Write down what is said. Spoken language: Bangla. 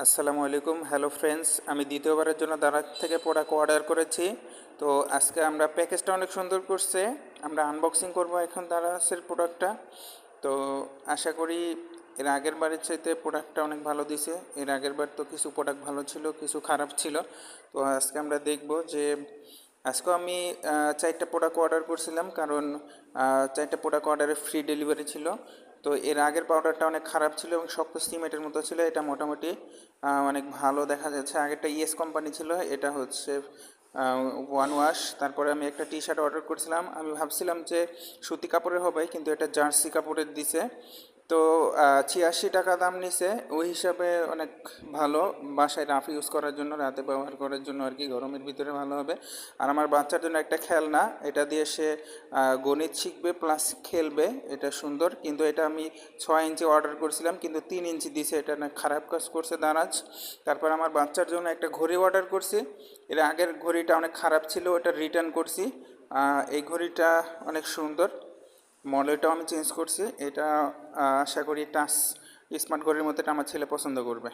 আসসালামু আলাইকুম, হ্যালো ফ্রেন্ডস। আমি দ্বিতীয়বারের জন্য দারাজ থেকে প্রোডাক্ট অর্ডার করেছি। তো আজকে আমরা প্যাকেজটা অনেক সুন্দর করছে, আমরা আনবক্সিং করব এখন দারাজের প্রোডাক্টটা। তো আশা করি এর আগের বারের চাইতে প্রোডাক্টটা অনেক ভালো দিছে। এর আগের বার তো কিছু প্রোডাক্ট ভালো ছিল, কিছু খারাপ ছিল। তো আজকে আমরা দেখব যে আজকেও আমি 4টা প্রোডাক্ট অর্ডার করছিলাম, কারণ 4টা প্রোডাক্ট অর্ডারে ফ্রি ডেলিভারি ছিল। তো এর আগের পাউডারটা অনেক খারাপ ছিল এবং শক্ত সিমেন্টের মতো ছিল। এটা মোটামুটি অনেক ভালো দেখা যাচ্ছে। আগেরটা ইএস কোম্পানি ছিল, এটা হচ্ছে ওয়ান ওয়াশ। তারপরে আমি একটা টি শার্ট অর্ডার করছিলাম, আমি ভাবছিলাম যে সুতি কাপড়ের হবে, কিন্তু এটা জার্সি কাপড়ের দিছে। তো 86 টাকা দাম নিছে, ওই হিসাবে অনেক ভালো। বাসায় রাফ ইউজ করার জন্য, রাতে ব্যবহার করার জন্য আর কি, গরমের ভিতরে ভালো হবে। আর আমার বাচ্চার জন্য একটা খেলনা, এটা দিয়ে সে গণিত শিখবে প্লাস খেলবে। এটা সুন্দর, কিন্তু এটা আমি 6 ইঞ্চি অর্ডার করছিলাম, কিন্তু 3 ইঞ্চি দিছে। এটা না খারাপ কাজ করছে দারাজ। তারপর আমার বাচ্চার জন্য একটা ঘড়ি অর্ডার করছি। এর আগের ঘড়িটা অনেক খারাপ ছিল, ওটা রিটার্ন করছি। এই ঘড়িটা অনেক সুন্দর, মডেলটাও আমি চেঞ্জ করছি। এটা আশা করি টাচ স্মার্ট ঘড়ির মধ্যে আমার ছেলে পছন্দ করবে।